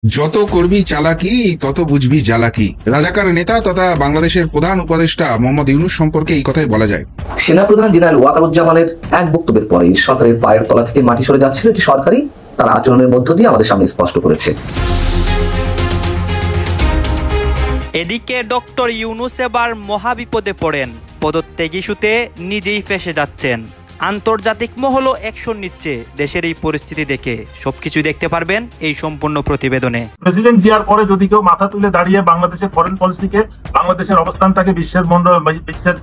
যত করবি চালাকি তত বুঝবি জ্বালাকি। রাজাকার নেতা তথা বাংলাদেশের প্রধান উপদেষ্টা মোহাম্মদ ইউনূস সম্পর্কে এই কথাই বলা যায়। সেনাপ্রধান জেনারেল ওয়াকারুজ্জামানের এক বক্তব্যের পরেই সরকারের পায়ের তলা থেকে মাটি সরে যাচ্ছিল এটি সরকারি তার আচরণের মধ্য দিয়ে আমাদের সামনে স্পষ্ট করেছে। এদিকে ডক্টর ইউনূস এবার মহাবিপদে পড়েন। পদত্যাগ ইস্যুতে নিজেই ফেঁসে যাচ্ছেন। আন্তর্জাতিক মহলও অ্যাকশন নিচ্ছে দেশের এই পরিস্থিতি দেখে। সবকিছু দেখতে পারবেন এই সম্পূর্ণ প্রতিবেদনে। প্রেসিডেন্ট জিয়ার পরে যদি কেউ মাথা তুলে দাঁড়িয়ে বাংলাদেশের ফরেন পলিসিকে, বাংলাদেশের অবস্থানটাকে বিশ্বের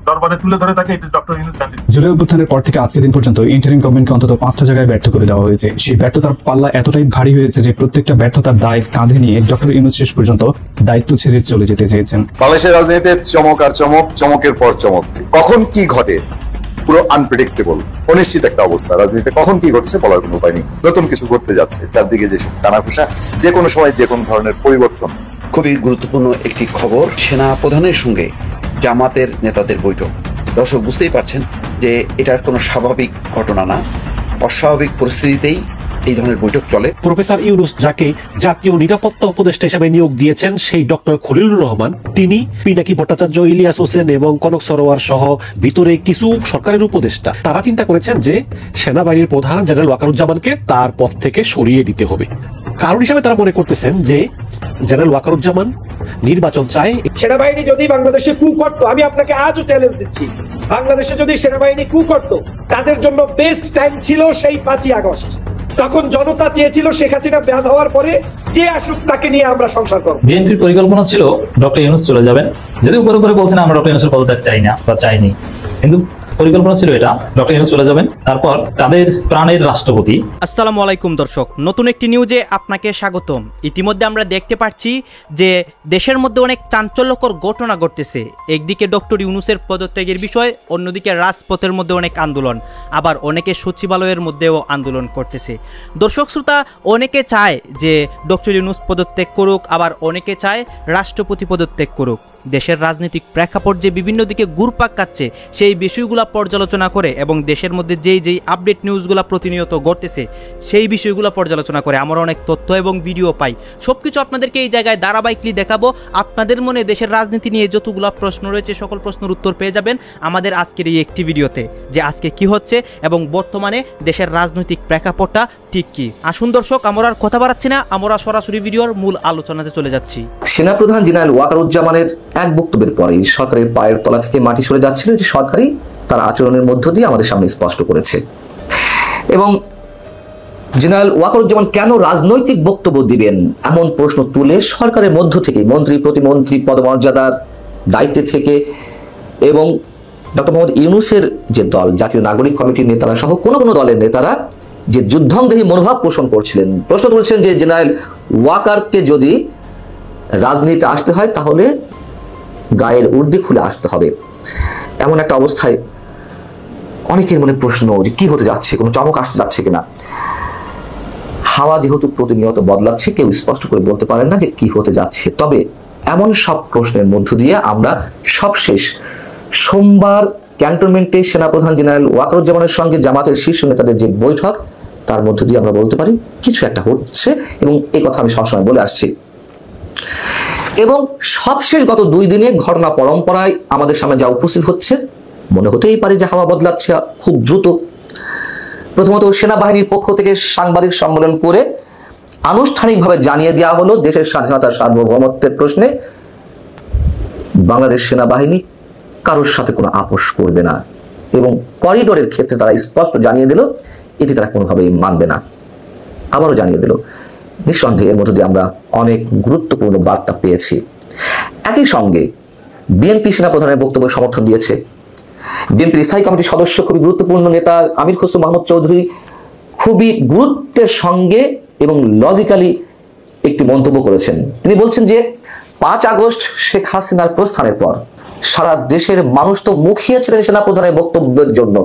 দরবারে তুলে ধরে থাকে, it is doctor Yunus. July অভ্যুত্থানের পর থেকে আজকের দিন পর্যন্ত ইন্টারিম গভর্নমেন্টকে অন্তত 5টা জায়গায় ব্যর্থ করে দেওয়া হয়েছে। সেই ব্যর্থতার পাল্লা এতটাই ভারী হয়েছে যে প্রত্যেকটা ব্যর্থতার দায় কাঁধে নিয়ে ডক্টর ইউনূস শেষ পর্যন্ত দায়িত্ব ছেড়ে চলে যেতে চেয়েছেন। বাংলাদেশের রাজনীতিতে চমক আর চমক, চমকের পর চমক, কখন কি ঘটে পুরো আনপ্রেডিক্টেবল, অনিশ্চিত একটা অবস্থা। রাজনীতিতে কখন কি ঘটছে বলার কোনো উপায় নেই। নতুন কিছু ঘটতে যাচ্ছে, চারদিকে যেসব টানাঘোষা, যে কোনো সময় যে কোনো ধরনের পরিবর্তন। খুবই গুরুত্বপূর্ণ একটি খবর, সেনা প্রধানের সঙ্গে জামাতের নেতাদের বৈঠক। দর্শক বুঝতেই পারছেন যে এটা কোনো স্বাভাবিক ঘটনা না, অস্বাভাবিক পরিস্থিতিতেই এই ধরনের বৈঠক চলে। প্রফেসর ইউনূস, যাকে জাতীয় নিরাপত্তা উপদেষ্টা হিসেবে নিয়োগ দিয়েছেন সেই ডক্টর খলিলুর রহমান, তিনি পিনাকি ভট্টাচার্য, ইলিয়াস হোসেন এবং কনক সরোয়ার সহ ভিতরে কিছু সরকারের উপদেষ্টা তারা চিন্তা করেছেন যে সেনাবাহিনীর প্রধান জেনারেল ওয়াকারুজ্জামানকে তার পদ থেকে সরিয়ে দিতে হবে। কারণ হিসেবে তারা মনে করতেছেন যে জেনারেল ওয়াকারুজ্জামান নির্বাচন চায়। সেনাবাহিনী যদি বাংলাদেশে কু করতো, আমি আপনাকে আজও চ্যালেঞ্জ দিচ্ছি, বাংলাদেশে যদি সেনাবাহিনী কু করতো, তাদের জন্য বেস্ট টাইম ছিল সেই 5ই আগস্ট। তখন জনতা চেয়েছিল শেখ হাসিনা ব্যাধ হওয়ার পরে যে আসুক তাকে নিয়ে আমরা সংসার করব। বিএনপির পরিকল্পনা ছিল ডক্টর ইউনূস চলে যাবেন, যদি উপরে উপরে বলছেন আমরা ডক্টর ইউনূসের পদত্যাগ চাই না বা চাইনি, কিন্তু পরিকল্পনা ছিল এটা, ডক্টর ইউনূস চলে যাবেন, তারপর তাদের প্রাণের রাষ্ট্রপতি। আসসালামু আলাইকুম দর্শক, নতুন একটি নিউজে আপনাকে স্বাগতম। ইতিমধ্যে আমরা দেখতে পাচ্ছি যে দেশের মধ্যে অনেক চাঞ্চল্যকর ঘটনা ঘটতেছে। একদিকে ডক্টর ইউনূসের পদত্যাগের বিষয়, অন্যদিকে রাজপথের মধ্যে অনেক আন্দোলন, আবার অনেকে সচিবালয়ের মধ্যেও আন্দোলন করতেছে। দর্শক শ্রোতা, অনেকে চায় যে ডক্টর ইউনূস পদত্যাগ করুক, আবার অনেকে চায় রাষ্ট্রপতি পদত্যাগ করুক। দেশের রাজনৈতিক প্রেক্ষাপট যে বিভিন্ন দিকে ঘুরপাক খাচ্ছে সেই বিষয়গুলো পর্যালোচনা করে এবং দেশের মধ্যে যেই আপডেট নিউজগুলো প্রতিনিয়ত ঘটতেছে সেই বিষয়গুলো পর্যালোচনা করে আমরা অনেক তথ্য এবং ভিডিও পাই। সব কিছু আপনাদেরকে এই জায়গায় ধারাবাহিকলি দেখাবো। আপনাদের মনে দেশের রাজনীতি নিয়ে যতগুলো প্রশ্ন রয়েছে সকল প্রশ্নের উত্তর পেয়ে যাবেন আমাদের আজকের এই একটি ভিডিওতে, যে আজকে কি হচ্ছে এবং বর্তমানে দেশের রাজনৈতিক প্রেক্ষাপটটা ঠিক কি। আসুন দর্শক, আমরা আর কথা বাড়াচ্ছি না, আমরা সরাসরি ভিডিওর মূল আলোচনাতে চলে যাচ্ছি। সেনাপ্রধান জেনারেল ওয়াকারুজ্জামানের এক বক্তব্যের পরেই সরকারের পায়ের তলা থেকে মাটি সরে যাচ্ছিল এটি সরকারি তার আচরণের মধ্য দিয়ে আমাদের সামনে স্পষ্ট করেছে। এবং জেনারেল ওয়াকারুজ্জামান কেন রাজনৈতিক বক্তব্য দিবেন এমন প্রশ্ন তুলে সরকারের মধ্য থেকে মন্ত্রী প্রতিমন্ত্রী পদমর্যাদার দায়িত্বে থেকে এবং ডক্টর মোহাম্মদ ইউনূসের যে দল, জাতীয় নাগরিক কমিটির নেতারা সহ কোনো কোনো দলের নেতারা যে যুদ্ধংদেহী মনোভাব পোষণ করছিলেন, প্রশ্ন তুলছেন যে জেনারেল ওয়াকারকে যদি রাজনীতিতে আসতে হয় তাহলে গায়ের উর্দি খুলে আসতে হবে। এমন একটা অবস্থায় অনেকের মনে প্রশ্ন যে কি হতে যাচ্ছে, কোনো চমক আসতে যাচ্ছে কিনা। হাওয়া যেহেতু প্রতিনিয়ত বদলাচ্ছে, কেউ স্পষ্ট করে বলতে পারেন না যে কি হতে যাচ্ছে। তবে এমন সব প্রশ্নের মধ্য দিয়ে আমরা সবশেষ সোমবার ক্যান্টনমেন্টে সেনাপ্রধান জেনারেল ওয়াকারুজ্জামানের সঙ্গে জামাতের শীর্ষ নেতাদের যে বৈঠক, তার মধ্য দিয়ে আমরা বলতে পারি কিছু একটা হচ্ছে, এবং এই কথা আমি সবসময় বলে আসছি। এবং সবশেষ গত 2 দিনে ঘটনা পরম্পরায় আমাদের সামনে যা উপস্থিত হচ্ছে, মনে হতেই পারে যে হাওয়া বদলাচ্ছে খুব দ্রুত। প্রথমত সেনাবাহিনীর পক্ষ থেকে সাংবাদিক সম্মেলন করে আনুষ্ঠানিকভাবে জানিয়ে দেওয়া হলো দেশের স্বাধীনতার সার্বভৌমত্বের প্রশ্নে বাংলাদেশ সেনাবাহিনী কারোর সাথে কোনো আপোষ করবে না, এবং করিডোরের ক্ষেত্রে তারা স্পষ্ট জানিয়ে দিল এটি তারা কোনোভাবেই মানবে না। আবারও জানিয়ে দিল। নিঃসন্দেহে এর মধ্যে দিয়ে আমরা অনেক গুরুত্বপূর্ণ বার্তা পেয়েছি। একই সঙ্গে বিএনপি সেনাপ্রধানের বক্তব্য সমর্থন দিয়েছে। বিএনপির স্থায়ী কমিটির সদস্য, খুবই গুরুত্বপূর্ণ নেতা আমির খসরু মাহমুদ চৌধুরী খুবই গুরুত্বের সঙ্গে এবং লজিক্যালি একটি মন্তব্য করেছেন। তিনি বলছেন যে 5 আগস্ট শেখ হাসিনার প্রস্থানের পর সারা দেশের মানুষ তো মুখিয়েছিলেন সেনাপ্রধানের বক্তব্যের জন্য,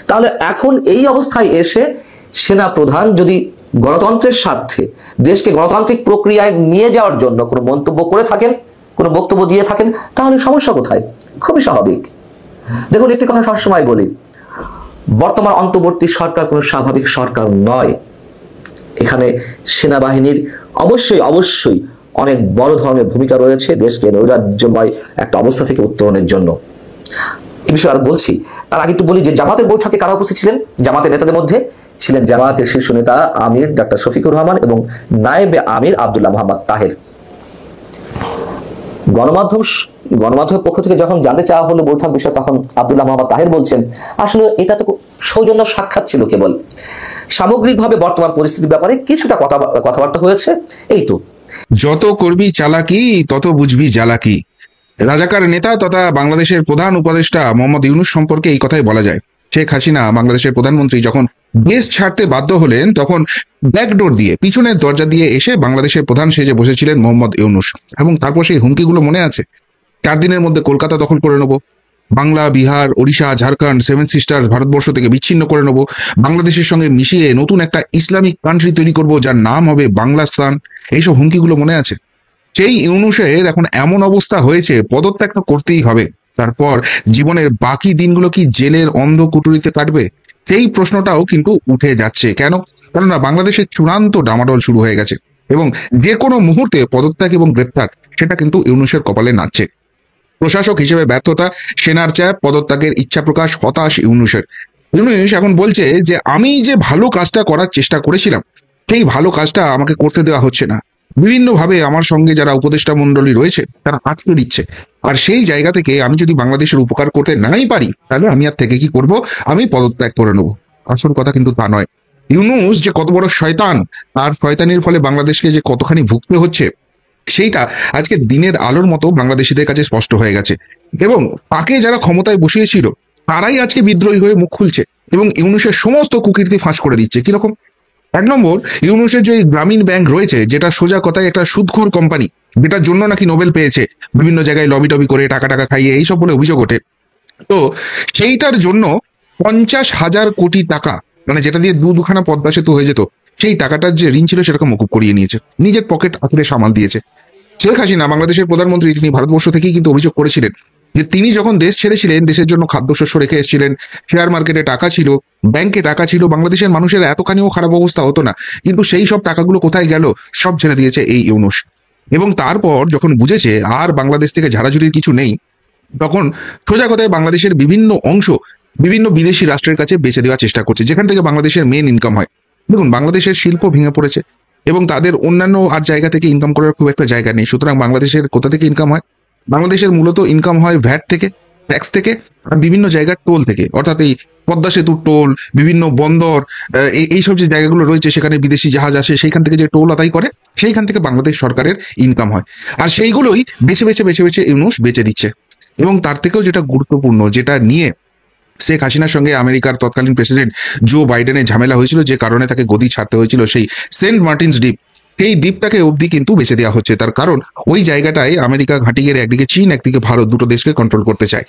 তাহলে এখন এই অবস্থায় এসে সেনাপ্রধান যদি গণতন্ত্রের স্বার্থে দেশকে গণতান্ত্রিক প্রক্রিয়ায় নিয়ে যাওয়ার জন্য কোনো মন্তব্য করে থাকেন, কোনো বক্তব্য দিয়ে থাকেন, তাহলে সমস্যা কোথায়? খুবই স্বাভাবিক। দেখুন, একটি কথা সবসময় বলি, বর্তমান অন্তর্বর্তী সরকার কোনো স্বাভাবিক সরকার নয়। এখানে সেনাবাহিনীর অবশ্যই অবশ্যই অনেক বড় ধরনের ভূমিকা রয়েছে দেশকে নৈরাজ্যময় একটা অবস্থা থেকে উত্তরণের জন্য। এই বিষয়ে আর বলছি, তার আগে একটু বলি যে জামাতের বৈঠকে কারা উপস্থিত ছিলেন। জামাতের নেতাদের মধ্যে ছিলেন জামাতের শীর্ষ নেতা আমির ডাক্তার শফিকুর রহমান এবং নায়েবে আমির আব্দুল্লাহ মোহাম্মদ তাহের। গণমাধ্যমের পক্ষ থেকে যখন জানতে চাওয়া হলো বৈঠক বিষয়ে, তখন আব্দুল্লাহ মোহাম্মদ তাহের বলছেন আসলে এটা তো সৌজন্য সাক্ষাৎ ছিল, কেবল সামগ্রিকভাবে বর্তমান পরিস্থিতির ব্যাপারে কিছুটা কথাবার্তা হয়েছে, এই তো। যত করবি চালাকি তত বুঝবি জ্বালাকি। রাজাকার নেতা তথা বাংলাদেশের প্রধান উপদেষ্টা মোহাম্মদ ইউনূস সম্পর্কে এই কথাই বলা যায়। শেখ হাসিনা বাংলাদেশের প্রধানমন্ত্রী যখন দেশ ছাড়তে বাধ্য হলেন, তখন ব্যাকডোর দিয়ে, পিছনের দরজা দিয়ে এসে বাংলাদেশের প্রধান সেজে বসেছিলেন মোহাম্মদ ইউনূস। এবং তারপর সেই হুমকিগুলো মনে আছে, 4 দিনের মধ্যে কলকাতা দখল করে নেব, বাংলা, বিহার, ওড়িশা, ঝাড়খণ্ড, 7 সিস্টার্স ভারতবর্ষ থেকে বিচ্ছিন্ন করে নেব, বাংলাদেশের সঙ্গে মিশিয়ে নতুন একটা ইসলামিক কান্ট্রি তৈরি করব যার নাম হবে বাংলাস্তান। এইসব হুমকিগুলো মনে আছে। সেই ইউনূসের এখন এমন অবস্থা হয়েছে, পদত্যাগ তো করতেই হবে। তারপর জীবনের বাকি দিনগুলো কি জেলের অন্ধ কুটুরিতে কাটবে? সেই প্রশ্নটাও কিন্তু উঠে যাচ্ছে। কেন? কেননা বাংলাদেশের চূড়ান্ত ডামাডোল শুরু হয়ে গেছে এবং যে কোনো মুহূর্তে পদত্যাগ এবং গ্রেপ্তার সেটা কিন্তু ইউনূসের কপালে নাচছে। প্রশাসক হিসেবে ব্যর্থতা, সেনার চাপ, পদত্যাগের ইচ্ছা প্রকাশ, হতাশ ইউনূসের। ইউনূস এখন বলছে যে আমি যে ভালো কাজটা করার চেষ্টা করেছিলাম, সেই ভালো কাজটা আমাকে করতে দেওয়া হচ্ছে না। বিভিন্নভাবে আমার সঙ্গে যারা উপদেষ্টা মণ্ডলী রয়েছে তারা আটকে দিচ্ছে। আর সেই জায়গা থেকে আমি যদি বাংলাদেশের উপকার করতে নাই পারি, তাহলে আমি আর থেকে কি করব? আমি পদত্যাগ করে নেব। আসল কথা কিন্তু তা নয়। ইউনূস যে কত বড় শয়তান, আর শয়তানির ফলে বাংলাদেশকে যে কতখানি ভুগতে হচ্ছে, সেইটা আজকে দিনের আলোর মতো বাংলাদেশিদের কাছে স্পষ্ট হয়ে গেছে। এবং তাকে যারা ক্ষমতায় বসিয়েছিল তারাই আজকে বিদ্রোহী হয়ে মুখ খুলছে এবং ইউনূসের সমস্ত কুকীর্তি ফাঁস করে দিচ্ছে। কিরকম? 1 নম্বর, ইউনূসের যে গ্রামীণ ব্যাংক রয়েছে, যেটা সোজা কথায় একটা সুদখোর কোম্পানি, যেটার জন্য নাকি নোবেল পেয়েছে, বিভিন্ন জায়গায় লবি টবি করে টাকা খাইয়ে এইসব বলে অভিযোগ ওঠে। তো সেইটার জন্য 50,000 কোটি টাকা, মানে যেটা দিয়ে দুখানা পদ্মা সেতু হয়ে যেত, সেই টাকাটার যে ঋণ ছিল সেটাকে মকুব করিয়ে নিয়েছে, নিজের পকেট আঁকড়ে সামাল দিয়েছে। শেখ হাসিনা বাংলাদেশের প্রধানমন্ত্রী, তিনি ভারতবর্ষ থেকেই কিন্তু অভিযোগ করেছিলেন যে তিনি যখন দেশ ছেড়েছিলেন, দেশের জন্য খাদ্যশস্য রেখে এসেছিলেন, শেয়ার মার্কেটে টাকা ছিল, ব্যাংকে টাকা ছিল, বাংলাদেশের মানুষের এতখানিও খারাপ অবস্থা হতো না। কিন্তু সেই সব টাকাগুলো কোথায় গেল? সব ছেড়ে দিয়েছে এই ইউনূস। এবং তারপর যখন বুঝেছে আর বাংলাদেশ থেকে ঝাড়াঝুড়ির কিছু নেই, তখন সোজা কথায় বাংলাদেশের বিভিন্ন অংশ বিভিন্ন বিদেশি রাষ্ট্রের কাছে বেচে দেওয়ার চেষ্টা করছে, যেখান থেকে বাংলাদেশের মেন ইনকাম হয়। দেখুন, বাংলাদেশের শিল্প ভেঙে পড়েছে এবং তাদের অন্যান্য আর জায়গা থেকে ইনকাম করার খুব একটা জায়গা নেই। সুতরাং বাংলাদেশের কোথা থেকে ইনকাম হয়? বাংলাদেশের মূলত ইনকাম হয় ভ্যাট থেকে, ট্যাক্স থেকে, আর বিভিন্ন জায়গার টোল থেকে। অর্থাৎ এই পদ্মা সেতুর টোল, বিভিন্ন বন্দর, এইসব যে জায়গাগুলো রয়েছে সেখানে বিদেশি জাহাজ আসে, সেইখান থেকে যে টোল আদায় করে, সেইখান থেকে বাংলাদেশ সরকারের ইনকাম হয়। আর সেইগুলোই বেছে বেছে বেছে বেছে ইউনূস বেচে দিচ্ছে। এবং তার থেকেও যেটা গুরুত্বপূর্ণ, যেটা নিয়ে শেখ হাসিনার সঙ্গে আমেরিকার তৎকালীন প্রেসিডেন্ট জো বাইডেনের ঝামেলা হয়েছিল, যে কারণে তাকে গদি ছাড়তে হয়েছিল, সেই সেন্ট মার্টিনস দ্বীপ, সেই দ্বীপটাকে অবধি কিন্তু বেঁচে দেওয়া হচ্ছে। তার কারণ ওই জায়গাটায় আমেরিকা ঘাঁটি গেড়ে একদিকে চীন, একদিকে ভারত, দুটো দেশকে কন্ট্রোল করতে চায়।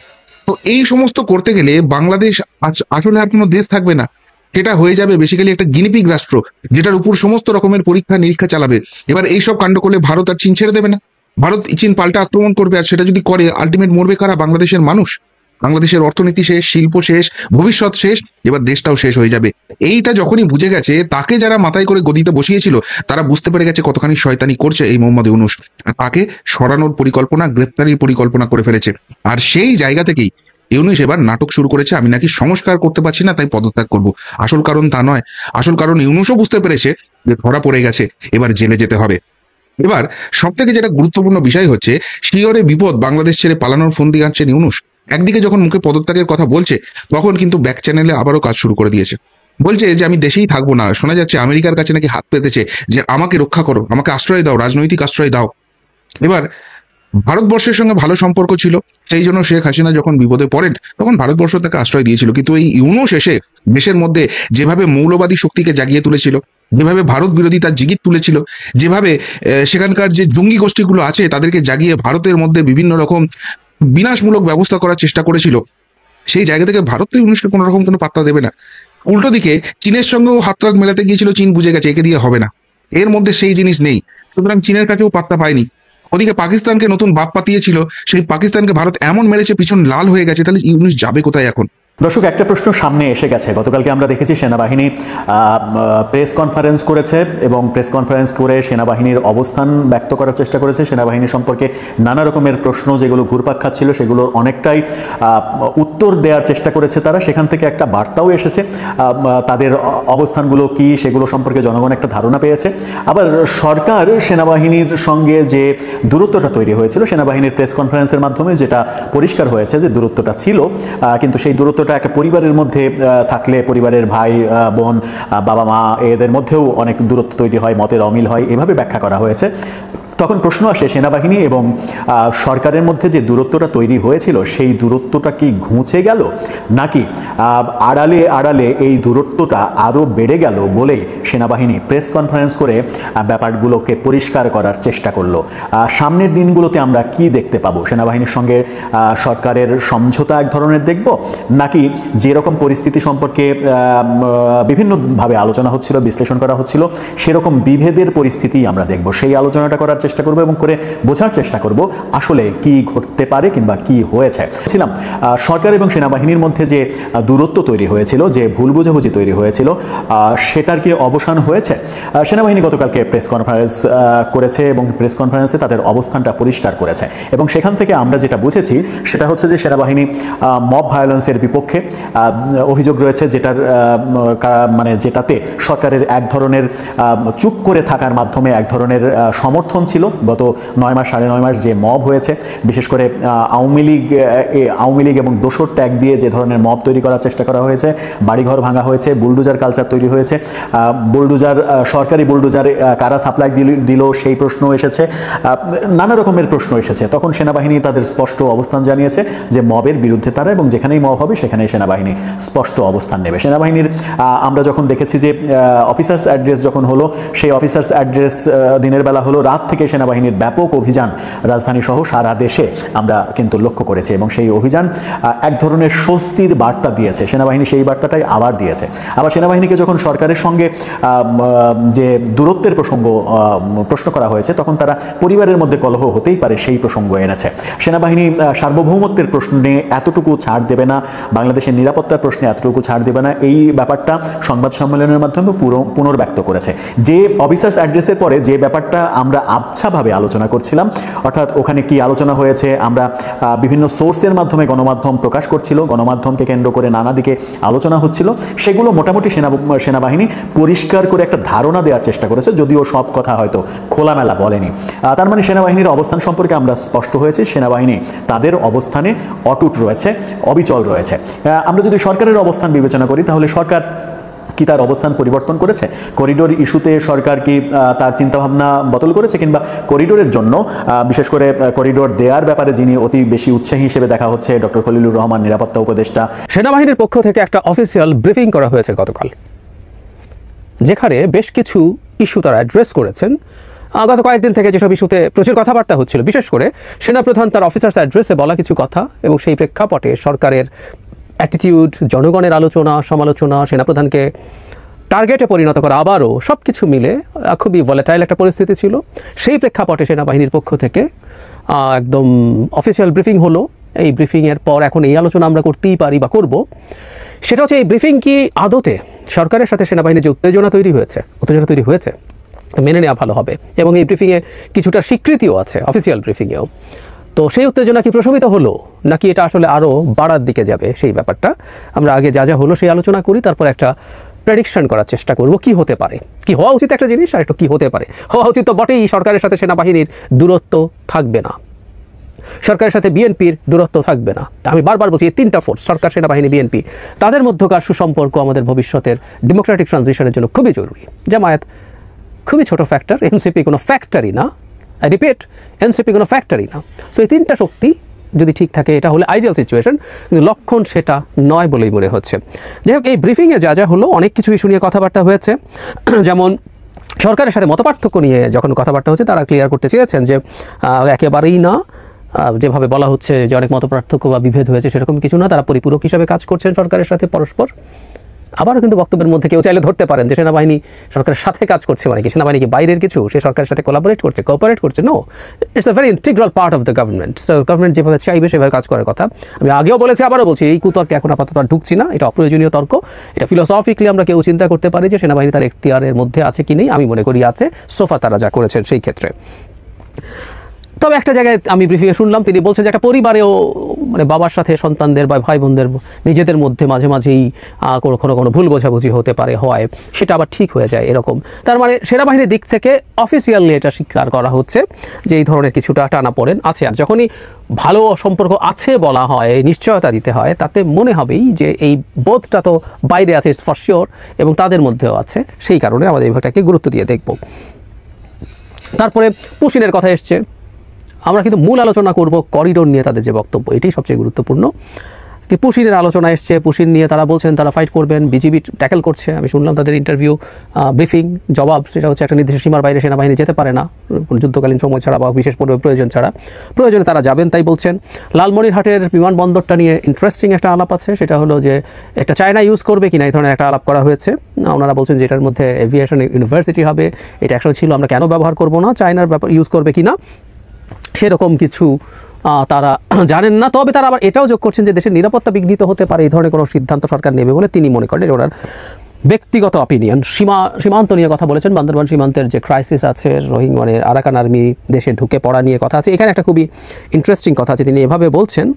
তো এই সমস্ত করতে গেলে বাংলাদেশ আসলে আর কোনো দেশ থাকবে না, সেটা হয়ে যাবে বেসিক্যালি একটা গিনিপিগ রাষ্ট্র, যেটার উপর সমস্ত রকমের পরীক্ষা নিরীক্ষা চালাবে। এবার এইসব কাণ্ড করলে ভারত আর চীন ছেড়ে দেবে না, ভারত চীন পাল্টা আক্রমণ করবে। আর সেটা যদি করে, আলটিমেট মরবে কারা? বাংলাদেশের মানুষ। বাংলাদেশের অর্থনীতি শেষ, শিল্প শেষ, ভবিষ্যৎ শেষ, এবার দেশটাও শেষ হয়ে যাবে। এইটা যখনই বুঝে গেছে, তাকে যারা মাথায় করে গদিতে বসিয়েছিল তারা বুঝতে পেরে গেছে কতখানি শয়তানি করছে এই মোহাম্মদ ইউনূস। তাকে সরানোর পরিকল্পনা, গ্রেপ্তারির পরিকল্পনা করে ফেলেছে। আর সেই জায়গা থেকেই ইউনূস এবার নাটক শুরু করেছে, আমি নাকি সংস্কার করতে পারছি না তাই পদত্যাগ করব। আসল কারণ তা নয়। আসল কারণ ইউনূসও বুঝতে পেরেছে যে ধরা পড়ে গেছে, এবার জেলে যেতে হবে। এবার সব থেকে যেটা গুরুত্বপূর্ণ বিষয় হচ্ছে, শিয়রে বিপদ, বাংলাদেশ ছেড়ে পালানোর ফোন দিয়ে আনছেন ইউনূস। একদিকে যখন মুখে পদত্যাগের কথা বলছে, তখন কিন্তু ব্যাক চ্যানেলে আবারও কাজ শুরু করে দিয়েছে। বলছে যে আমি দেশেই থাকবো না। শোনা যাচ্ছে আমেরিকার কাছে নাকি হাত পেতেছে যে আমাকে রক্ষা করো, আমাকে আশ্রয় দাও, রাজনৈতিক আশ্রয় দাও। এবার ভারতবর্ষের সঙ্গে ভালো সম্পর্ক ছিল, সেই জন্য শেখ হাসিনা যখন বিপদে পড়েন তখন ভারতবর্ষ তাকে আশ্রয় দিয়েছিল। কিন্তু এই ইউনূস এসে দেশের মধ্যে যেভাবে মৌলবাদী শক্তিকে জাগিয়ে তুলেছিল, যেভাবে ভারত বিরোধী তার জিগির তুলেছিল, যেভাবে সেখানকার যে জঙ্গি গোষ্ঠীগুলো আছে তাদেরকে জাগিয়ে ভারতের মধ্যে বিভিন্ন রকম বিনাশমূলক ব্যবস্থা করার চেষ্টা করেছিল, সেই জায়গা থেকে ভারত তো ইউনূসকে কোনো রকম কোনো পাত্তা দেবে না। উল্টো দিকে চীনের সঙ্গেও হাতরাত মেলাতে গিয়েছিল, চীন বুঝে গেছে একে দিয়ে হবে না, এর মধ্যে সেই জিনিস নেই, সুতরাং চীনের কাছেও পাত্তা পায়নি। ওদিকে পাকিস্তানকে নতুন বাপ পাতিয়েছিল, সেই পাকিস্তানকে ভারত এমন মেরেছে পিছন লাল হয়ে গেছে, তাহলে ইউনূস যাবে কোথায় এখন? দর্শক, একটা প্রশ্ন সামনে এসে গেছে। গতকালকে আমরা দেখেছি সেনাবাহিনী প্রেস কনফারেন্স করেছে এবং প্রেস কনফারেন্স করে সেনাবাহিনীর অবস্থান ব্যক্ত করার চেষ্টা করেছে। সেনাবাহিনী সম্পর্কে নানা রকমের প্রশ্ন যেগুলো ঘুরপাক খাচ্ছিল সেগুলোর অনেকটাই উত্তর দেওয়ার চেষ্টা করেছে তারা। সেখান থেকে একটা বার্তাও এসেছে, তাদের অবস্থানগুলো কি সেগুলো সম্পর্কে জনগণ একটা ধারণা পেয়েছে। আবার সরকার সেনাবাহিনীর সঙ্গে যে দূরত্বটা তৈরি হয়েছিল সেনাবাহিনীর প্রেস কনফারেন্সের মাধ্যমে যেটা পরিষ্কার হয়েছে যে দূরত্বটা ছিল, কিন্তু সেই দূরত্বটা একটা পরিবারের মধ্যে থাকলে পরিবারের ভাই বোন বাবা মা এদের মধ্যেও অনেক দূরত্ব তৈরি হয়, মতের অমিল হয়, এভাবে ব্যাখ্যা করা হয়েছে। তখন প্রশ্ন আসে সেনাবাহিনী এবং সরকারের মধ্যে যে দূরত্বটা তৈরি হয়েছিল সেই দূরত্বটা কি ঘুঁচে গেল, নাকি আড়ালে আড়ালে এই দূরত্বটা আরও বেড়ে গেল বলেই সেনাবাহিনী প্রেস কনফারেন্স করে ব্যাপারগুলোকে পরিষ্কার করার চেষ্টা করলো। সামনের দিনগুলোতে আমরা কি দেখতে পাবো? সেনাবাহিনীর সঙ্গে সরকারের সমঝোতা এক ধরনের দেখব, নাকি যেরকম পরিস্থিতি সম্পর্কে বিভিন্নভাবে আলোচনা হচ্ছিল, বিশ্লেষণ করা হচ্ছিল, সেরকম বিভেদের পরিস্থিতি আমরা দেখব? সেই আলোচনাটা করার চেষ্টা করব এবং করে বোঝার চেষ্টা করব আসলে কি ঘটতে পারে কিংবা কি হয়েছে। সরকার এবং সেনাবাহিনীর মধ্যে যে দূরত্ব তৈরি হয়েছিল, যে ভুল বুঝাবুঝি তৈরি হয়েছিল, সেটার কি অবসান হয়েছে? সেনাবাহিনী গতকালকে প্রেস কনফারেন্স করেছে এবং প্রেস কনফারেন্সে তাদের অবস্থানটা পরিষ্কার করেছে এবং সেখান থেকে আমরা যেটা বুঝেছি সেটা হচ্ছে যে সেনাবাহিনী মব ভায়োলেন্সের বিপক্ষে অভিযোগ রয়েছে, যেটার যেটাতে সরকারের এক ধরনের চুপ করে থাকার মাধ্যমে এক ধরনের সমর্থন ছিল। গত 9 মাস 9.5 মাস যে মব হয়েছে, বিশেষ করে আওয়ামী লীগ এবং দোসর ট্যাগ দিয়ে যে ধরনের মব তৈরি করার চেষ্টা করা হয়েছে, বাড়িঘর ভাঙা হয়েছে, বুলডোজার কালচার তৈরি হয়েছে, বুলডোজার সরকারি বুলডোজার কারা সাপ্লাই দিল সেই প্রশ্ন এসেছে, নানা রকমের প্রশ্ন এসেছে। তখন সেনাবাহিনী তাদের স্পষ্ট অবস্থান জানিয়েছে যে মবের বিরুদ্ধে তারা, এবং যেখানেই মব হবে সেখানেই সেনাবাহিনী স্পষ্ট অবস্থান নেবে। সেনাবাহিনীর আমরা যখন দেখেছি যে অফিসার্স অ্যাড্রেস যখন হলো, সেই অফিসার্স অ্যাড্রেস দিনের বেলা হলো, রাত থেকে সেনাবাহিনীর ব্যাপক অভিযান রাজধানী সহ সারা দেশে আমরা কিন্তু লক্ষ্য করেছি এবং সেই অভিযান এক ধরনের স্বস্তির বার্তা দিয়েছে। সেনাবাহিনী সেই বার্তাটাই আবার দিয়েছে। আবার সেনাবাহিনীকে যখন সরকারের সঙ্গে যে দূরত্বের প্রশ্ন করা হয়েছে তখন তারা পরিবারের মধ্যে কলহ হতেই পারে সেই প্রসঙ্গ এনেছে। সেনাবাহিনী সার্বভৌমত্বের প্রশ্নে এতটুকু ছাড় দেবে না, বাংলাদেশের নিরাপত্তার প্রশ্নে এতটুকু ছাড় দেবে না, এই ব্যাপারটা সংবাদ সম্মেলনের মাধ্যমে পুনর্ব্যক্ত করেছে। যে অফিসার্স অ্যাড্রেসের পরে যে ব্যাপারটা আমরা আবছাভাবে আলোচনা করছিলাম, অর্থাৎ ওখানে কি আলোচনা হয়েছে আমরা বিভিন্ন সোর্সের মাধ্যমে গণমাধ্যম প্রকাশ করছিল, গণমাধ্যমকে কেন্দ্র করে নানা দিকে আলোচনা হচ্ছিল, সেগুলো মোটামুটি সেনাবাহিনী পরিষ্কার করে একটা ধারণা দেওয়ার চেষ্টা করেছে, যদিও সব কথা হয়তো খোলামেলা বলেনি। তার মানে সেনাবাহিনীর অবস্থান সম্পর্কে আমরা স্পষ্ট হয়েছে, সেনাবাহিনী তাদের অবস্থানে অটুট রয়েছে, অবিচল রয়েছে। আমরা যদি সরকারের অবস্থান বিবেচনা করি তাহলে সরকার কি তার অবস্থান পরিবর্তন করেছে? করিডোর ইস্যুতে সরকার কি তার চিন্তাভাবনা বদল করেছে, কিংবা করিডোরের জন্য বিশেষ করে করিডোর দেওয়ার ব্যাপারে যিনি অতি বেশি উৎসাহী হিসেবে দেখা হচ্ছে ডক্টর খলিলুর রহমান, নিরাপত্তা উপদেষ্টা। সেনাবাহিনীর পক্ষ থেকে একটা অফিসিয়াল ব্রিফিং করা হয়েছে গতকাল, যেখানে বেশ কিছু ইস্যু তারা অ্যাড্রেস করেছেন। গত কয়েকদিন থেকে যেসব ইস্যুতে প্রচুর কথাবার্তা হচ্ছিল, বিশেষ করে সেনাপ্রধান তার অফিসার্স অ্যাড্রেসে বলা কিছু কথা এবং সেই প্রেক্ষাপটে সরকারের অ্যাটিটিউড, জনগণের আলোচনা সমালোচনা, সেনাপ্রধানকে টার্গেটে পরিণত করা, আবারও সব কিছু মিলে খুবই ভলেটাইল একটা পরিস্থিতি ছিল। সেই প্রেক্ষাপটে সেনাবাহিনীর পক্ষ থেকে একদম অফিসিয়াল ব্রিফিং হলো। এই ব্রিফিংয়ের পর এখন এই আলোচনা আমরা করতেই পারি বা করব, সেটা হচ্ছে এই ব্রিফিং কি আদতে সরকারের সাথে সেনাবাহিনীর যে উত্তেজনা তৈরি হয়েছে মেনে নেওয়া ভালো হবে, এবং এই ব্রিফিংয়ে কিছুটা স্বীকৃতিও আছে অফিসিয়াল ব্রিফিংয়েও। তো সেই উত্তেজনা কি প্রশমিত হলো, নাকি এটা আসলে আরও বাড়ার দিকে যাবে, সেই ব্যাপারটা আমরা আগে যা হলো সেই আলোচনা করি, তারপর একটা প্রেডিকশন করার চেষ্টা করব কি হতে পারে, কি হওয়া উচিত একটা জিনিস, আর একটু কি হতে পারে। হওয়া উচিত তো বটেই, সরকারের সাথে সেনাবাহিনীর দূরত্ব থাকবে না, সরকারের সাথে বিএনপির দূরত্ব থাকবে না। আমি বারবার বলছি এই তিনটা ফোর্স, সরকার, সেনাবাহিনী, বিএনপি, তাদের মধ্যকার সুসম্পর্ক আমাদের ভবিষ্যতের ডেমোক্রেটিক ট্রানজিশনের জন্য খুবই জরুরি। জামায়াত খুবই ছোট ফ্যাক্টর, এনসিপি কোনো ফ্যাক্টরি না, আই রিপিট, এনসিপি কোনো ফ্যাক্টরি না। সো এই তিনটা শক্তি যদি ঠিক থাকে এটা হলে আইডিয়াল সিচুয়েশন, কিন্তু লক্ষণ সেটা নয় বলেই মনে হচ্ছে। যাই হোক, এই ব্রিফিংয়ে যা হলো অনেক কিছু ইস্যু নিয়ে কথাবার্তা হয়েছে। যেমন সরকারের সাথে মতপার্থক্য নিয়ে যখন কথাবার্তা হচ্ছে তারা ক্লিয়ার করতে চেয়েছেন যে একেবারেই না, যেভাবে বলা হচ্ছে যে অনেক মতপার্থক্য বা বিভেদ হয়েছে সেরকম কিছু না, তারা পরিপূরক হিসাবে কাজ করছেন সরকারের সাথে পরস্পর। আবারও কিন্তু বক্তব্যের মধ্যে কেউ চাইলে ধরতে পারেন যে সেনাবাহিনী সরকারের সাথে কাজ করছে, মানে কি সেনাবাহিনী কি বাইরের কিছু, সে সরকারের সাথে কোলাবোরেট করছে, কোঅপারেট করছে? No, it's a very integral part of the government. So government যেভাবে চাইবে সেভাবে কাজ করার কথা। আমি আগেও বলেছি, আবারও বলছি, এই কুতর্কে এখন আপাতত আর ঢুকছি না, এটা অপ্রয়োজনীয় তর্ক। এটা ফিলোসফিক্যালি আমরা কেউ চিন্তা করতে পারি যে সেনাবাহিনী তার এখতিয়ারের মধ্যে আছে কি নেই, আমি মনে করি আছে, সোফা তারা যা করেছেন সেই ক্ষেত্রে। তবে একটা জায়গায় আমি ব্রিফিংয়ে শুনলাম তিনি বলছেন যে একটা পরিবারেও মানে বাবার সাথে সন্তানদের বা ভাই বোনদের নিজেদের মধ্যে মাঝে মাঝেই কোনো ভুল বোঝাবুঝি হতে পারে, হয়, সেটা আবার ঠিক হয়ে যায় এরকম। তার মানে সেনাবাহিনীর দিক থেকে অফিসিয়ালি এটা স্বীকার করা হচ্ছে যে এই ধরনের কিছুটা টানাপোড়েন আছে। আর যখনই ভালো সম্পর্ক আছে বলা হয়, নিশ্চয়তা দিতে হয়, তাতে মনে হবেই যে এই বোধটা তো বাইরে আছে ফর শিওর, এবং তাদের মধ্যেও আছে। সেই কারণে আমাদের এই বিষয়টাকে গুরুত্ব দিয়ে দেখব। তারপরে পুশিনের কথা এসছে, আমরা কিন্তু মূল আলোচনা করব করিডোর নিয়ে তাদের যে বক্তব্য, এটাই সবচেয়ে গুরুত্বপূর্ণ। কি পুশিনের আলোচনা এসছে, পুশিন নিয়ে তারা বলছেন তারা ফাইট করবেন, বিজিবি ট্যাকেল করছে। আমি শুনলাম তাদের ইন্টারভিউ, ব্রিফিং, জবাব, সেটা হচ্ছে একটা নির্দিষ্ট সীমার বাইরে সেনাবাহিনী যেতে পারে না যুদ্ধকালীন সময় ছাড়া বা বিশেষ প্রয়োজন ছাড়া, প্রয়োজনে তারা যাবেন তাই বলছেন। লালমনিরহাটের বিমানবন্দরটা নিয়ে ইন্টারেস্টিং একটা আলাপ আছে, সেটা হলো যে একটা চায়না ইউজ করবে কিনা, এই ধরনের একটা আলাপ করা হয়েছে। ওনারা বলছেন যে এটার মধ্যে এভিয়েশন ইউনিভার্সিটি হবে, এটা একসময় ছিল, আমরা কেন ব্যবহার করবো না, চায়নার ব্যাপার ইউজ করবে কিনা সেরকম কিছু তারা জানেন না। তবে তারা আবার এটাও যোগ করছেন যে দেশের নিরাপত্তা বিঘ্নিত হতে পারে এই ধরনের কোনো সিদ্ধান্ত সরকার নেবে বলে তিনি মনে করেন। ওনার ব্যক্তিগত অপিনিয়ন। সীমান্ত নিয়ে কথা বলেছেন, বান্দরবান সীমান্তের যে ক্রাইসিস আছে, রোহিঙ্গা মানে আরাকান আর্মি দেশে ঢুকে পড়া নিয়ে কথা আছে। এখানে একটা খুবই ইন্টারেস্টিং কথা আছে, তিনি এভাবে বলছেন,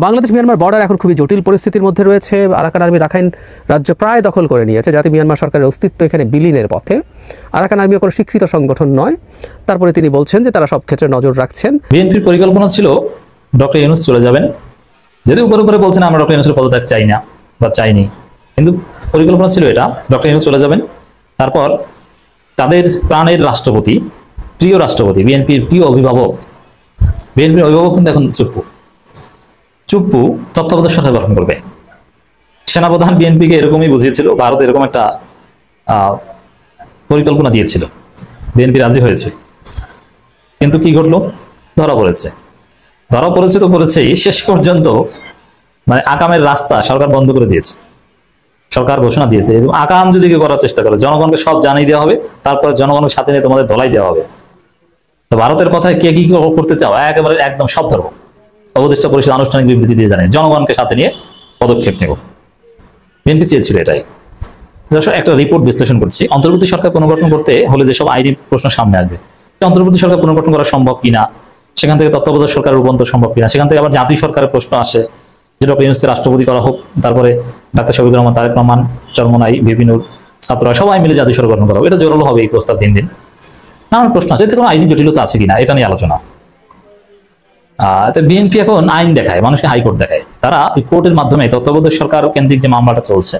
বাংলাদেশ মিয়ানমার বর্ডার এখন খুবই জটিল পরিস্থিতির মধ্যে রয়েছে। আরাকান আর্মি রাখাইন রাজ্য প্রায় দখল করে নিয়েছে, যাতে মিয়ানমার সরকারের অস্তিত্ব এখানে বিলীনের পথে। আরাকান আর্মি কোনো স্বীকৃত সংগঠন নয়। তারপরে তিনি বলছেন যে তারা সব ক্ষেত্রে নজর রাখছেন। বিএনপির পরিকল্পনা ছিল ডক্টর ইউনূস চলে যাবেন, যদি উপরে উপরে বলছেন আমরা ডক্টর ইউনূসের পদত্যাগ চাই না বা চাইনি, কিন্তু পরিকল্পনা ছিল এটা, ডক্টর ইউনূস চলে যাবেন, তারপর তাদের প্রাণের রাষ্ট্রপতি, প্রিয় রাষ্ট্রপতি, বিএনপির প্রিয় অভিভাবক, বিএনপির অভিভাবক কিন্তু এখন চুপ্পু তত্ত্বাবধায়ক সরকার গঠন করবে। সেনাপ্রধান বিএনপিকে এরকমই বুঝিয়েছিল, ভারত এরকম একটা পরিকল্পনা দিয়েছিল, বিএনপি রাজি হয়েছে। কিন্তু কি ঘটলো, ধরা পড়েছে তো পড়েছেই, শেষ পর্যন্ত মানে আকামের রাস্তা সরকার বন্ধ করে দিয়েছে। সরকার ঘোষণা দিয়েছে আকাম যদি কেউ করার চেষ্টা করে জনগণকে সব জানিয়ে দেওয়া হবে, তারপর জনগণের সাথে নিয়ে তোমাদের ধলাই দেওয়া হবে। তো ভারতের কথায় কে কি করতে চাও একেবারে একদম সব ধরবো। উপদেষ্টা পরিষদ আনুষ্ঠানিক বিবৃতি দিয়ে জানে জনগণকে সাথে নিয়ে পদক্ষেপ নেব। বিএনপি চেয়েছিল এটাই। একটা রিপোর্ট বিশ্লেষণ করছি, অন্তর্বর্তী সরকার পুনর্গঠন করতে হলে যেসব আইনি প্রশ্ন সামনে আসবে, অন্তর্বর্তী সরকার পুনর্গঠন করা সম্ভব কিনা, সেখান থেকে তত্ত্বাবধায়ক সরকারের রূপান্তর সম্ভব কিনা, সেখান থেকে আবার জাতীয় সরকারের প্রশ্ন আসে যে ডক্টর ইউনূসকে রাষ্ট্রপতি করা হোক, তারপরে ডাক্তার শফিকুর রহমান, তারেক রহমান, চরমনাই, বিপিনুর, ছাত্ররা সবাই মিলে জাতীয় সরকার গঠন করা হোক, এটা জোরালো হবে এই প্রস্তাব দিন দিন। নানান প্রশ্ন আছে, এতে কোনো আইনি জটিলতা আছে কিনা এটা নিয়ে আলোচনা। বিএনপি এখন আইন দেখায়, মানুষকে হাইকোর্ট দেখায়। তারা ওই কোর্টের মাধ্যমে তত্ত্বাবধায়ক সরকার কেন্দ্রিক যে মামলাটা চলছে,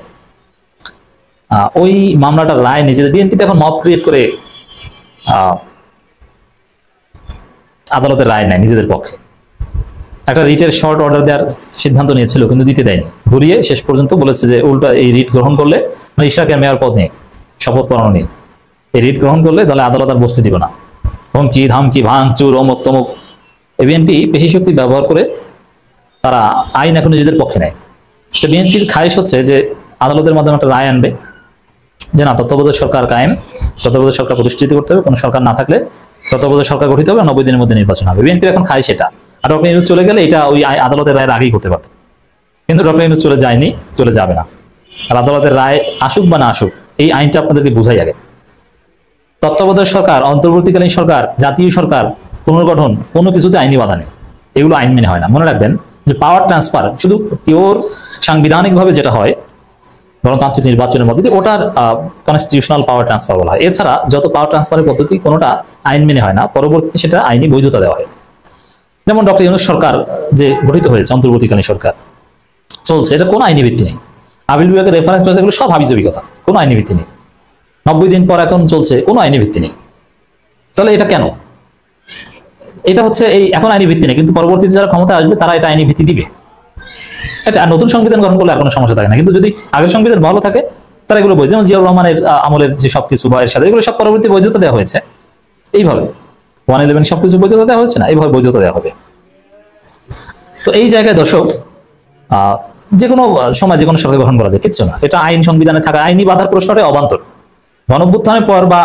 ওই মামলাটার রায় নিজেদের বিএনপিতে এখন মব ক্রিয়েট করে আদালতের রায় নেয় নিজেদের পক্ষে। একটা রিটের শর্ট অর্ডার দেওয়ার সিদ্ধান্ত নিয়েছিল, কিন্তু দিতে দেয়নি, ঘুরিয়ে শেষ পর্যন্ত বলেছে যে উল্টা এই রিট গ্রহণ করলে, মানে ইশরাকের মেয়র পদ নেই, শপথ পড়ানো নেই, এই রিট গ্রহণ করলে তাহলে আদালত আর বসতে দিব না, হুমকি ধামকি ভাঙচুর অমুক তমুক। বিএনপি পেশি শক্তি ব্যবহার করে তারা আইন এখন নিজেদের পক্ষে নেয়। তো বিএনপির খায়েশ হচ্ছে যে আদালতের মাধ্যমে একটা রায় আনবে যে না, তত্ত্বাবধায়ক সরকার কায়েম, তত্ত্বাবধায়ক সরকার প্রতিষ্ঠিত করতে হবে, কোনো সরকার না থাকলে তত্ত্বাবধায়ক সরকার গঠিত হবে, 90 দিনের মধ্যে নির্বাচন হবে। বিএনপির এখন খায় সেটা। আর ডক্টর ইউনূস চলে গেলে এটা ওই আদালতের রায়ের আগেই করতে পারত, কিন্তু ডক্টর ইউনূস চলে যায়নি, চলে যাবে না। আর আদালতের রায় আসুক বা না আসুক, এই আইনটা আপনাদেরকে বোঝাই আগে। তত্ত্বাবধায়ক সরকার, অন্তর্বর্তীকালীন সরকার, জাতীয় সরকার পুনর্গঠন, কোনো কিছুতে আইনি বাধা নেই, এগুলো আইন মেনে হয় না। মনে রাখবেন যে পাওয়ার ট্রান্সফার শুধু পিওর সাংবিধানিকভাবে যেটা হয় গণতান্ত্রিক নির্বাচনের মধ্যে দিয়ে, ওটার কনস্টিটিউশনাল পাওয়ার ট্রান্সফার বলা হয়। এছাড়া যত পাওয়ার ট্রান্সফারের পদ্ধতি কোনোটা আইন মেনে হয় না, পরবর্তীতে সেটা আইনি বৈধতা দেওয়া হয়। যেমন ডক্টর ইউনূস সরকার যে গঠিত হয়েছে, অন্তর্বর্তীকালীন সরকার চলছে, এটা কোনো আইনি ভিত্তি নেই। আপিল বিভাগের রেফারেন্স করেছে, এগুলো সব হাবিজাবি কথা, কোনো আইনি ভিত্তি নেই। 90 দিন পর এখন চলছে, কোনো আইনি ভিত্তি নেই। তাহলে এটা কেন? এটা হচ্ছে এই এখন আইনি ভিত্তি নেই, কিন্তু পরবর্তীতে যারা ক্ষমতা আসবে তারা এটা আইনি ভিত্তি দিবে। এটা নতুন সংবিধান গ্রহণ করলে আর কোনো সমস্যা থাকে না, কিন্তু যদি আগের সংবিধান ভালো থাকে তারা এগুলো বৈধ। যেমন জিয়াউর রহমানের আমলের যে সবকিছু বা এর সাথে এগুলো সব পরবর্তী বৈধতা দেওয়া হয়েছে এইভাবে। 111 সবকিছু বৈধতা দেওয়া হয়েছে না, এইভাবে বৈধতা দেওয়া হবে। তো এই জায়গায় দর্শক যে কোনো সময় যে কোনো সরকার গঠন করা যায়, কিচ্ছু না। এটা আইন সংবিধানে থাকা আইনি বাধার প্রশ্নটাই অবান্তর। গণঅভ্যুত্থানের পর বা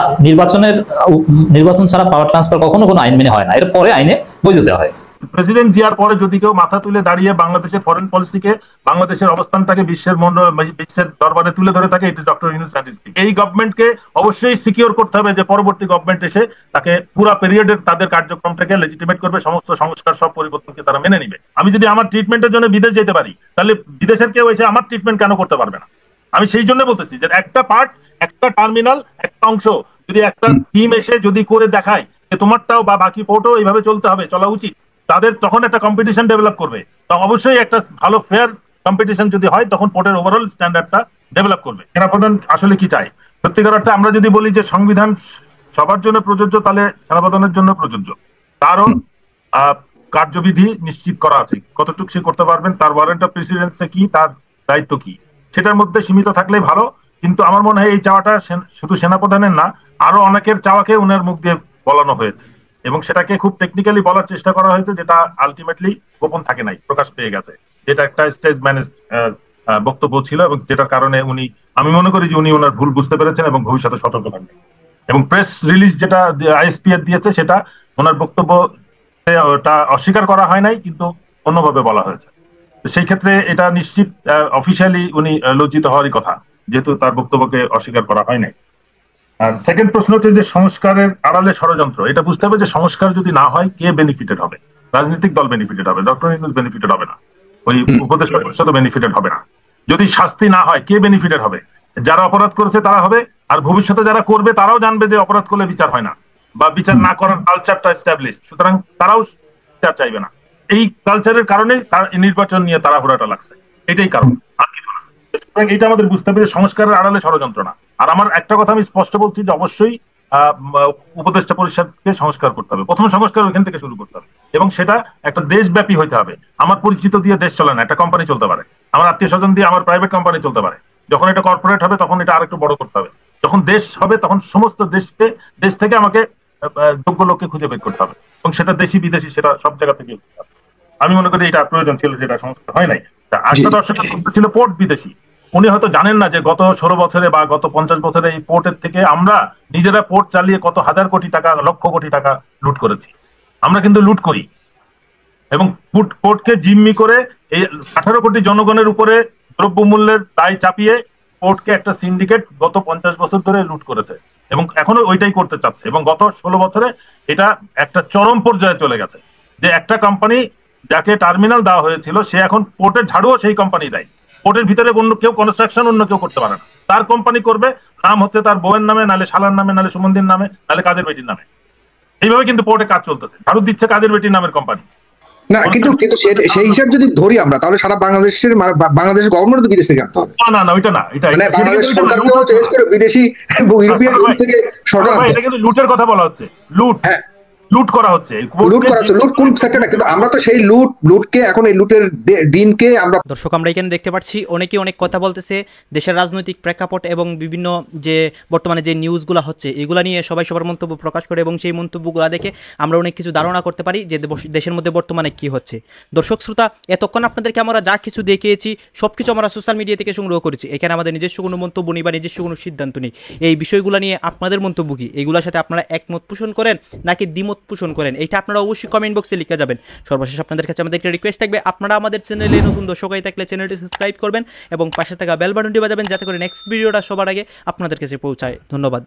নির্বাচন ছাড়া পাওয়ার ট্রান্সফার কখনো কোনো আইন মেনে হয় না, এর পরে আইনে বৈধতা হয়। প্রেসিডেন্ট জিয়ার পরে যদি কেউ মাথা তুলে দাঁড়িয়ে বাংলাদেশের ফরেন পলিসিকে, বাংলাদেশের অবস্থানটাকে বিশ্বের দরবারে তুলে ধরে থাকে, ইট ইজ ডক্টর ইউনূস। এই গভর্নমেন্টকে অবশ্যই সিকিউর করতে হবে যে পরবর্তী গভর্নমেন্ট এসে তাকে পুরো পিরিয়ডের তাদের কার্যক্রমটাকে লেজিটিমেট করবে, সমস্ত সংস্কার সব পরিবর্তনকে তারা মেনে নিবে। আমি যদি আমার ট্রিটমেন্টের জন্য বিদেশ যেতে পারি, তাহলে বিদেশের কেউ এসে আমার ট্রিটমেন্ট কেন করতে পারবে না? আমি সেই জন্য বলতেছি যে একটা পার্ট, একটা টার্মিনাল, একটা অংশ যদি একটা টিম এসে যদি করে দেখায় যে তোমারটাও বা বাকি পোর্টও এইভাবে চলতে হবে, চলা উচিত, তাদের তখন একটা কম্পিটিশন ডেভেলপ করবে। তো অবশ্যই একটা ভালো ফেয়ার কম্পিটিশন যদি হয়, তখন পোর্টের ওভারঅল স্ট্যান্ডার্ডটা ডেভেলপ করবে। সেনাপ্রধান আসলে কি চাই? সত্যিকার অর্থে আমরা যদি বলি যে সংবিধান সবার জন্য প্রযোজ্য, তাহলে সেনাপ্রধানের জন্য প্রযোজ্য। কারণ কার্যবিধি নিশ্চিত করা আছে, কতটুকু সে করতে পারবেন, তার ওয়ারেন্ট অফ প্রেসিডেন্সি কি, তার দায়িত্ব কি, সেটার মধ্যে সীমিত থাকলেই ভালো। কিন্তু আমার মনে হয় এই চাওয়াটা শুধু সেনাপ্রধানের না, আরো অনেকের চাওয়াকে উনার মুখ দিয়ে বলানো হয়েছে এবং সেটাকে খুব টেকনিক্যালি বলার চেষ্টা করা হয়েছে, যেটা আলটিমেটলি গোপন থাকে নাই, প্রকাশ পেয়ে গেছে। যেটা একটা স্টেজ ম্যানেজ বক্তব্য ছিল এবং যেটার কারণে আমি মনে করি যে উনি ওনার ভুল বুঝতে পেরেছেন এবং ভবিষ্যতে সতর্ক থাকবেন। এবং প্রেস রিলিজ যেটা আইএসপিএর দিয়েছে, সেটা ওনার বক্তব্য ওটা অস্বীকার করা হয় নাই, কিন্তু অন্যভাবে বলা হয়েছে। সেই ক্ষেত্রে এটা নিশ্চিত অফিসিয়ালি উনি লজ্জিত হওয়ারই কথা, যেহেতু তার বক্তব্যকে অস্বীকার করা হয় নাই। আর সেকেন্ড প্রশ্ন হচ্ছে যে সংস্কারের আড়ালে ষড়যন্ত্র। এটা বুঝতে হবে যে সংস্কার যদি না হয়, কে বেনিফিটেড হবে? রাজনৈতিক দল বেনিফিটেড হবে, ডক্টর ইউনূস বেনিফিটেড হবে না, ওই উপদেষ্টা পরিষদ বেনিফিটেড হবে না। যদি শাস্তি না হয়, কে বেনিফিটেড হবে? যারা অপরাধ করেছে তারা হবে, আর ভবিষ্যতে যারা করবে তারাও জানবে যে অপরাধ করলে বিচার হয় না বা বিচার না করার কালচারটা এস্টাবলিশ, সুতরাং তারাও বিচার চাইবে না। এই কালচারের কারণেই নির্বাচন নিয়ে তাড়াহুড়াটা লাগছে, এটাই কারণ, আর কিছু না। সুতরাং এটা আমাদের বুঝতে হবে সংস্কারের আড়ালে ষড়যন্ত্র না। আর আমার একটা কথা আমি স্পষ্ট বলছি যে অবশ্যই উপদেষ্টা পরিষদকে সংস্কার করতে হবে, প্রথম সংস্কার ওইখান থেকে শুরু করতে হবে এবং সেটা একটা দেশব্যাপী হইতে হবে। আমার পরিচিত দিয়ে দেশ চলে না, একটা কোম্পানি চলতে পারে, আমার আত্মীয় স্বজন দিয়ে আমার প্রাইভেট কোম্পানি চলতে পারে। যখন এটা কর্পোরেট হবে তখন এটা আরেকটু বড় করতে হবে। যখন দেশ হবে তখন সমস্ত দেশ থেকে আমাকে যোগ্য লোককে খুঁজে বের করতে হবে এবং সেটা দেশি বিদেশি সেটা সব জায়গা থেকে। আমি মনে করি এটা প্রয়োজন ছিল, যেটা সংস্কার হয় নাই। আরেকটা দর্শক ছিল পোর্ট বিদেশি। উনি হয়তো জানেন না যে গত 16 বছরে বা গত 50 বছরে এই পোর্টের থেকে আমরা নিজেরা পোর্ট চালিয়ে কত হাজার কোটি টাকা, লক্ষ কোটি টাকা লুট করেছি। আমরা কিন্তু লুট করি এবং পোর্টকে জিম্মি করে এই 18 কোটি জনগণের উপরে দ্রব্যমূল্যের দায় চাপিয়ে পোর্টকে একটা সিন্ডিকেট গত 50 বছর ধরে লুট করেছে এবং এখনো ওইটাই করতে চাচ্ছে। এবং গত 16 বছরে এটা একটা চরম পর্যায়ে চলে গেছে যে একটা কোম্পানি যাকে টার্মিনাল দেওয়া হয়েছিল, সে এখন পোর্টের ঝাড়ুও সেই কোম্পানি দেয়। পোর্টের ভিতরে অন্য কেউ কনস্ট্রাকশন অন্য কেউ করতে পারে না, তার কোম্পানি করবে, নাম হচ্ছে তার বউয়ের নামে, নালে শালার নামে, নালে সুমন্দির নামে, নালে কাজের বেটির নামে। এইভাবে কিন্তু পোর্টে কাজ চলতেছে, ঝাড়ু দিচ্ছে কাজের বেটির নামের কোম্পানি। না কিন্তু সেই হিসাব যদি ধরি আমরা, তাহলে সারা বাংলাদেশের গভর্নমেন্ট তো বিদেশ থেকে আনতে হবে। না ওইটা না, এটা মানে বাংলাদেশ সরকারকেও চেঞ্জ করে বিদেশি ইউরোপিয়ান থেকে সরকার। এটা কিন্তু লুটের কথা বলা হচ্ছে, লুট, হ্যাঁ লুট করা হচ্ছে, লুট কোন সেক্টরে? কিন্তু আমরা তো সেই লুটকে এখন এই লুটের দিনকে আমরা দর্শক আমরা এখানে দেখতে পাচ্ছি অনেকে অনেক কথা বলতেছে দেশের রাজনৈতিক প্রেক্ষাপট এবং বিভিন্ন যে বর্তমানে যে নিউজগুলো হচ্ছে এগুলা নিয়ে সবাই সবার মন্তব্য প্রকাশ করে এবং সেই মন্তব্যগুলো দেখে আমরা অনেক কিছু ধারণা করতে পারি যে দেশের মধ্যে বর্তমানে কি হচ্ছে। দর্শক শ্রোতা, এতক্ষণ আপনাদেরকে আমরা যা কিছু দেখিয়েছি সব কিছু আমরা সোশ্যাল মিডিয়া থেকে সংগ্রহ করেছি। এখানে আমাদের নিজস্ব কোনো মন্তব্য নেই বা নিজস্ব কোনো সিদ্ধান্ত নেই। এই বিষয়গুলো নিয়ে আপনাদের মন্তব্য কি, এগুলোর সাথে আপনারা একমত পোষণ করেন নাকি দ্বিমত পোষণ করেন, এইটা আপনারা অবশ্যই কমেন্ট বক্সে লিখে যাবেন। সর্বশেষ আপনাদের কাছে আমাদের একটা রিকোয়েস্ট থাকবে, আপনারা আমাদের চ্যানেলে নতুন দর্শক হয়ে থাকলে চ্যানেলটি সাবস্ক্রাইব করবেন এবং পাশে থাকা বেল বাটনটি বাজাবেন যাতে করে নেক্সট ভিডিওটা সবার আগে আপনাদের কাছে পৌঁছায়। ধন্যবাদ।